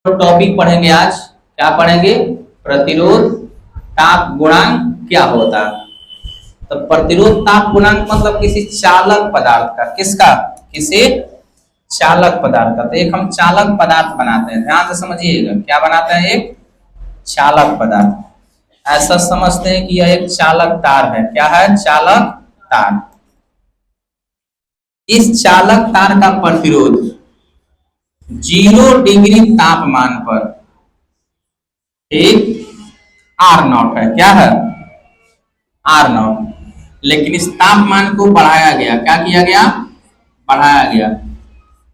तो टॉपिक पढ़ेंगे आज। क्या पढ़ेंगे? प्रतिरोध ताप गुणांक क्या होता है। तो प्रतिरोध ताप गुणांक मतलब किसी चालक पदार्थ का, किसका? किसी चालक पदार्थ का। तो एक हम चालक पदार्थ बनाते हैं, ध्यान से समझिएगा। क्या बनाते हैं? एक चालक पदार्थ। ऐसा समझते हैं कि यह एक चालक तार है। क्या है? चालक तार। इस चालक तार का प्रतिरोध 0 डिग्री तापमान पर एक R0 है। क्या है? R0। लेकिन इस तापमान को बढ़ाया गया। क्या किया गया? बढ़ाया गया।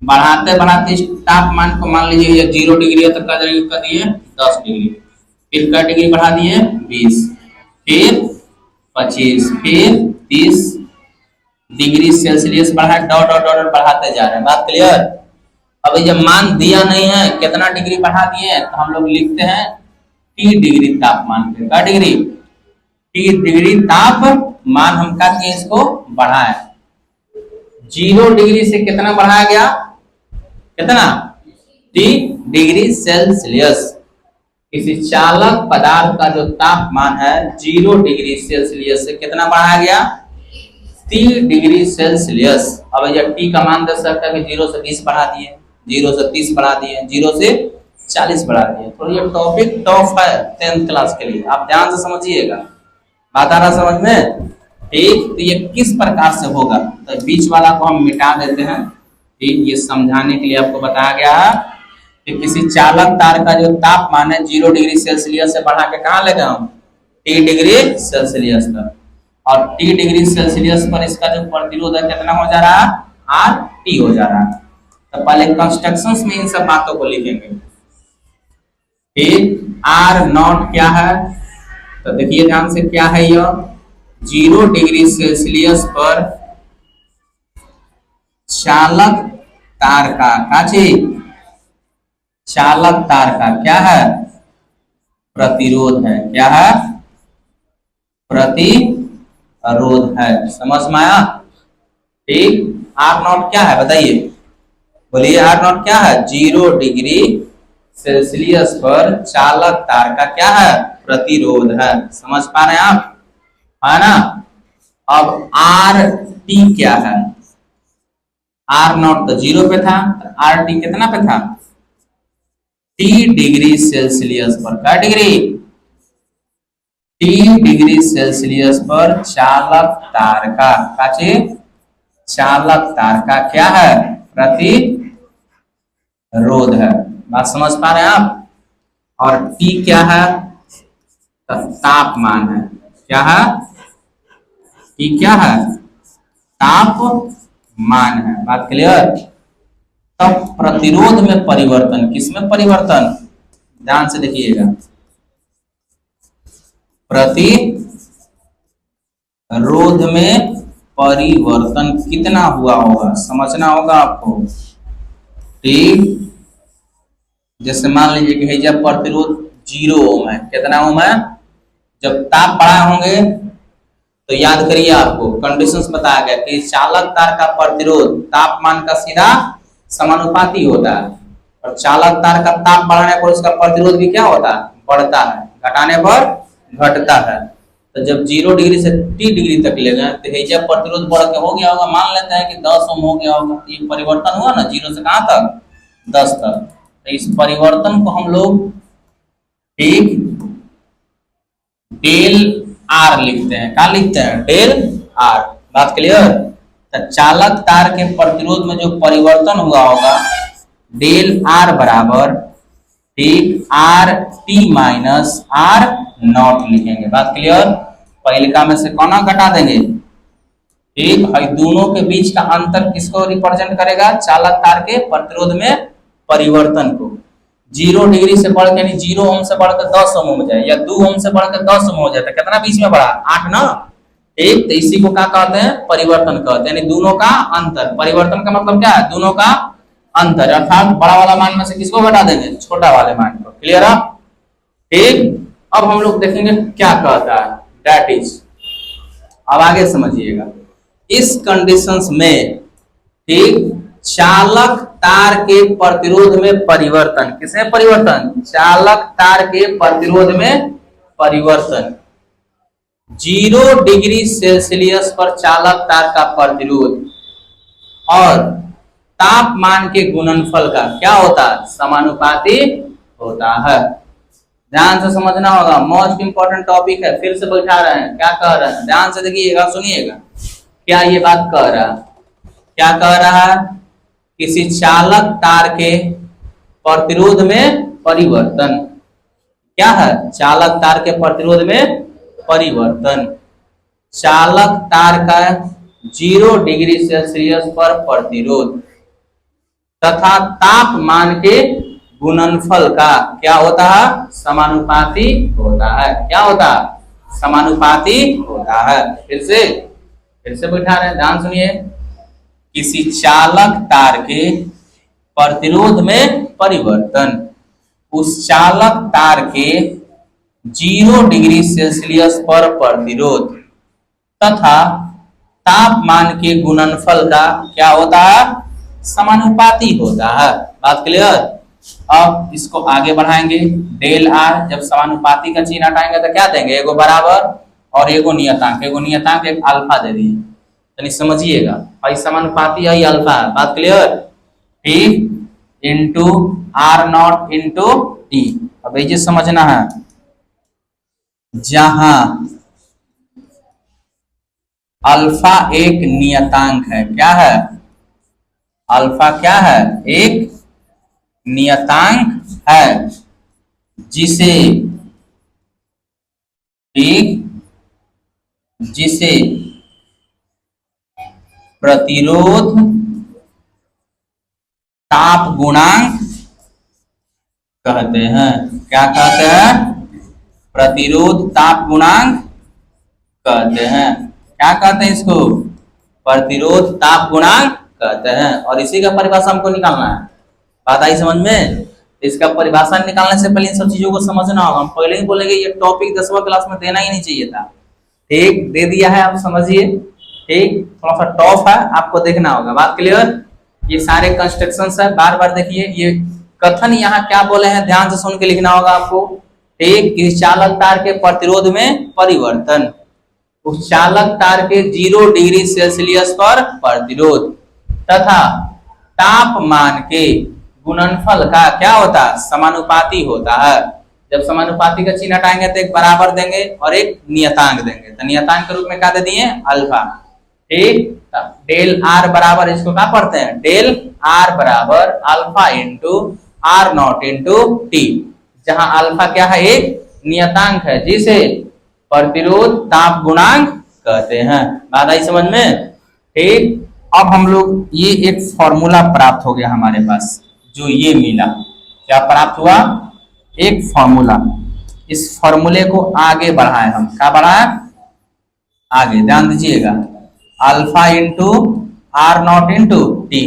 बढ़ाते बढ़ाते इस तापमान को मान लीजिए ये 0 डिग्री है तो कर दिए 10 डिग्री, फिर क्या डिग्री बढ़ा दिए 20, फिर 25, फिर 30 डिग्री सेल्सियस बढ़ा, डॉट डॉट डॉट बढ़ाते जा रहे हैं। बात क्लियर? अभी जब मान दिया नहीं है कितना डिग्री बढ़ा दिए तो हम लोग लिखते हैं T डिग्री तापमान पे। क्या डिग्री? T डिग्री तापमान हम क्या किए? इसको बढ़ाए। 0 डिग्री से कितना बढ़ाया गया? कितना? T degree Celsius. किसी चालक पदार्थ का जो तापमान है 0 डिग्री सेल्सियस से कितना बढ़ाया गया? 30 डिग्री सेल्सियस। अब यह T का मान दे सकता है कि 0 से 20 बढ़ा दिए, 0 से 30 बढ़ा दिए, 0 से 40 बढ़ा दिए। तो ये टॉपिक टफ है 10th क्लास के लिए, आप ध्यान से समझिएगा। बात आ रहा समझ में? ठीक। तो ये किस प्रकार से होगा? तो बीच वाला को हम मिटा देते हैं। ठीक, ये समझाने के लिए आपको बताया गया है कि किसी चालक तार का जो तापमान है 0 डिग्री सेल्सियस से बढ़ा के कहाँ ले गए हम? T डिग्री सेल्सियस तक। और T डिग्री सेल्सियस पर इसका जो प्रतिरोध है कितना हो जा रहा है? RT हो जा रहा है। तो पहले कंस्ट्रक्शंस में इन सब बातों को लिखेंगे। ठीक, R0 क्या है? तो देखिए ध्यान से, क्या है यह? 0 डिग्री सेल्सियस पर चालक तार का, चालक तार का क्या है? प्रतिरोध है। क्या है? प्रतिरोध है। समझ में आया? ठीक। R0 क्या है बताइए? बोलिए R0 क्या है? 0 डिग्री सेल्सियस पर चालक तार का क्या है? प्रतिरोध है। समझ पा रहे हैं आप? है ना? अब RT क्या है? R0 तो 0 पे था, RT कितना पे था? T डिग्री सेल्सियस पर। क्या डिग्री? T डिग्री सेल्सियस पर चालक तार का, चालक तार का क्या है? प्रतिरोध है। बात समझ पा रहे हैं आप? और T क्या है? तापमान है। क्या है? T क्या है? तापमान है। बात क्लियर? तब प्रतिरोध में परिवर्तन, किसमें परिवर्तन? ध्यान से देखिएगा। प्रतिरोध में परिवर्तन कितना हुआ होगा समझना होगा आपको। ठीक, जैसे मान लीजिए कि जब प्रतिरोध 0 ओम है, कितना ओम है? जब ताप बढ़ा होंगे तो याद करिए, आपको कंडीशंस बताया गया कि चालक तार का प्रतिरोध तापमान का सीधा समानुपाती होता है, और चालक तार का ताप बढ़ाने पर उसका प्रतिरोध भी क्या होता है? बढ़ता है, घटाने पर घटता है। तो जब 0 डिग्री से T डिग्री तक ले गए तो ये जब प्रतिरोध बढ़ के हो गया होगा, मान लेते हैं कि 10 ओम हो गया होगा, तो ये परिवर्तन हुआ ना 0 से कहां तक? 10 तक। तो इस परिवर्तन को हम लोग ठीक डेल R लिखते हैं। क्या लिखते हैं? Del R। बात क्लियर? तो चालक तार के प्रतिरोध में जो परिवर्तन हुआ होगा डेल R बराबर ठीक RT माइनस R0 लिखेंगे। बात क्लियर? पहले का में से कौन घटा देंगे? ठीक, दोनों के बीच का अंतर किसको रिप्रेजेंट करेगा? चालक तार के प्रतिरोध में परिवर्तन को। 0 डिग्री से बढ़ के 0 ओम से बढ़कर 10 ओम हो जाए, या 2 ओम से बढ़कर 10 ओम हो जाए, तो कितना बीच में बढ़ा? 8 ना। ठीक, तो इसी को क्या कहते हैं? परिवर्तन कहते हैं, यानी दोनों का अंतर। परिवर्तन का मतलब क्या है? दोनों का अंतर, अर्थात बड़ा वाला मान में से किसको घटा देंगे? छोटा वाले मान को। क्लियर है? ठीक, अब हम लोग देखेंगे क्या कहता है। दैट इज, अब आगे समझिएगा। इस कंडीशंस में ठीक चालक तार के प्रतिरोध में परिवर्तन। किसमें परिवर्तन? चालक तार के प्रतिरोध में परिवर्तन। 0 डिग्री सेल्सियस पर चालक तार का प्रतिरोध और तापमान के गुणनफल का क्या होता है? समानुपाती होता है। ध्यान से समझना होगा, मोस्ट इंपॉर्टेंट टॉपिक है। फिर से बैठा रहे हैं, क्या कह रहे हैं? ध्यान से देखिएगा, सुनिएगा क्या ये बात कह रहा है। क्या कह रहा है? किसी चालक तार के प्रतिरोध में परिवर्तन। क्या है? चालक तार के प्रतिरोध में परिवर्तन। चालक तार का 0 डिग्री सेल्सियस पर प्रतिरोध तथा तापमान के गुणनफल का क्या होता है? समानुपाती होता है। क्या होता है? समानुपाती होता है। फिर से बैठा रहे, ध्यान सुनिए। किसी चालक तार के प्रतिरोध में परिवर्तन, उस चालक तार के 0 डिग्री सेल्सियस पर प्रतिरोध तथा तापमान के गुणनफल का क्या होता है? समानुपाती होता है। बात क्लियर? अब इसको आगे बढ़ाएंगे। डेल आर, जब समानुपाती का चिन्ह हटाएंगे तो क्या देंगे? एगो बराबर और एगो नियतांक। एगो नियतांक एक अल्फा दे दिए, यानी समझिएगा भाई समानुपाती है अल्फा। बात क्लियर? ठीक, into R nought into T. अब ये समझना है, जहां अल्फा एक नियतांक है। क्या है? अल्फा क्या है? एक नियतांक है जिसे प्रतिरोध ताप गुणांक कहते हैं। क्या कहते हैं? प्रतिरोध ताप गुणांक कहते हैं। क्या कहते हैं इसको? प्रतिरोध ताप गुणांक कहते हैं। और इसी का परिभाषा हमको निकालना है। बात आई समझ में? इसका परिभाषा निकालने से पहले इन सब चीजों को समझना होगा। हम पहले ही बोलेंगे ये टॉपिक 10वीं क्लास में देना ही नहीं चाहिए था। ठीक, दे दिया है, आप समझिए। ठीक, थोड़ा सा टॉप है, आपको देखना होगा। बात क्लियर? ये सारे कंस्ट्रक्शंस है, बार बार देखिए। ये कथन यहाँ क्या बोले हैं, ध्यान से सुन के लिखना होगा आपको। ठीक, इस चालक तार के प्रतिरोध में परिवर्तन, उस चालक तार के 0 डिग्री सेल्सियस पर प्रतिरोध तथा तापमान के गुणनफल का क्या होता है? समानुपाती होता है। जब समानुपाती का चिन्ह हटाएंगे तो एक बराबर देंगे और एक नियतांक देंगे। तो नियतांक के रूप में क्या दे दिए? अल्फा। ठीक, डेल आर बराबर, इसको क्या पढ़ते हैं? डेल आर बराबर alpha into R nought into T, जहां अल्फा क्या है? एक नियतांक है जिसे प्रतिरोध ताप गुणांक कहते हैं। बात आई समझ में? ठीक, अब हम लोग ये एक फॉर्मूला प्राप्त हो गया हमारे पास, जो ये मिला। क्या प्राप्त हुआ? एक फॉर्मूला। इस फॉर्मूले को आगे बढ़ाए हम। क्या बढ़ाए? आगे, ध्यान दीजिएगा। Alpha into R nought into T.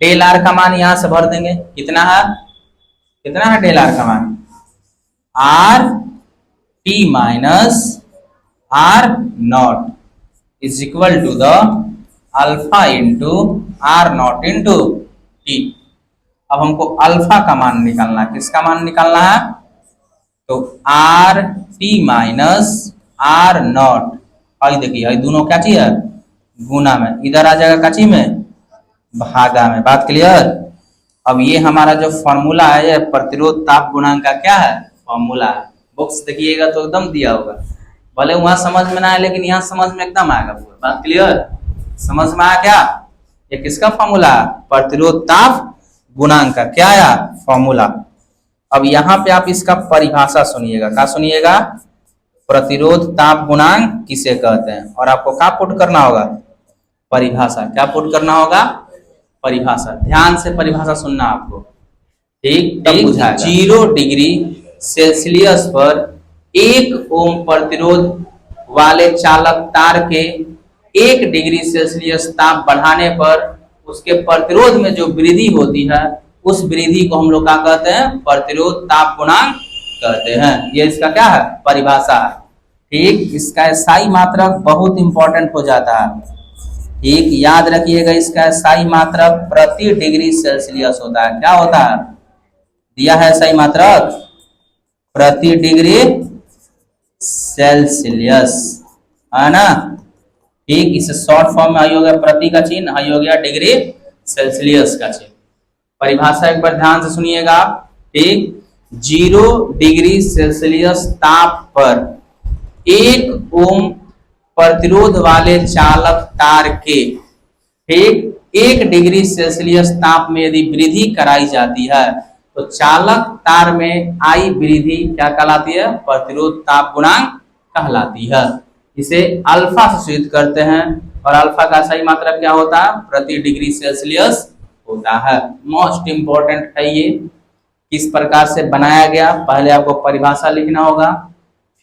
Del R का मान यहां से भर देंगे। कितना है? कितना है डेल आर का मान? R T minus R nought is equal to the alpha into R nought into T. अब हमको अल्फा का मान निकालना है। किसका मान निकालना है? तो R T minus R nought. और देखिए दोनों क्या चीज है? गुना में। इधर आ जाएगा काची में? भागा में। बात क्लियर? अब ये हमारा जो फॉर्मूला है, ये प्रतिरोध ताप गुणांक का क्या है? फॉर्मूला है। बुक्स देखिएगा तो एकदम दिया होगा, भले वहां समझ में ना आए लेकिन यहाँ समझ में एकदम आएगा पूरा। बात क्लियर? समझ में आया क्या? ये किसका फॉर्मूला? प्रतिरोध ताप गुणांक का क्या आया? फॉर्मूला। अब यहाँ पे आप इसका परिभाषा सुनिएगा। क्या सुनिएगा? प्रतिरोध ताप गुणांक किसे कहते हैं, और आपको क्या पुट करना होगा? परिभाषा। क्या पुट करना होगा? परिभाषा। ध्यान से परिभाषा सुनना आपको। ठीक, 0 डिग्री सेल्सियस पर 1 ओम प्रतिरोध वाले चालक तार के 1 डिग्री सेल्सियस ताप बढ़ाने पर उसके प्रतिरोध में जो वृद्धि होती है, उस वृद्धि को हम लोग क्या कहते हैं? प्रतिरोध ताप गुणांक कहते हैं। ये इसका क्या है? परिभाषा है। ठीक, इसका SI मात्रक बहुत इंपॉर्टेंट हो जाता है। एक याद रखिएगा, इसका SI मात्रक प्रति डिग्री सेल्सियस होता है। क्या होता है? दिया है SI मात्रक प्रति डिग्री सेल्सियस, है ना। ठीक, इसे शॉर्ट फॉर्म में आई हो गया प्रति का चिन्ह, आई हो गया डिग्री सेल्सियस का चिन्ह। परिभाषा एक बार ध्यान से सुनिएगा। ठीक, 0 डिग्री सेल्सियस ताप पर 1 ओम प्रतिरोध वाले चालक तार के, ठीक, 1 डिग्री सेल्सियस ताप में यदि वृद्धि कराई जाती है तो चालक तार में आई वृद्धि क्या कहलाती है? प्रतिरोध ताप गुणांक कहलाती है। इसे अल्फा से सूचित करते हैं और अल्फा का सही मात्रक क्या होता है? प्रति डिग्री सेल्सियस होता है। मोस्ट इंपॉर्टेंट है ये, किस प्रकार से बनाया गया। पहले आपको परिभाषा लिखना होगा,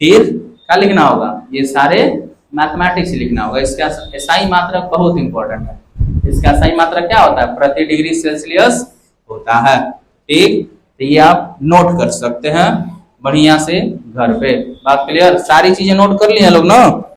फिर क्या लिखना होगा? ये सारे मैथमेटिक्स लिखना होगा। इसका SI मात्रक बहुत इंपॉर्टेंट है। इसका सही मात्रक क्या होता है? प्रति डिग्री सेल्सियस होता है। ठीक, तो ये आप नोट कर सकते हैं बढ़िया से घर पे। बात क्लियर? सारी चीजें नोट कर ली हैं लोग ना?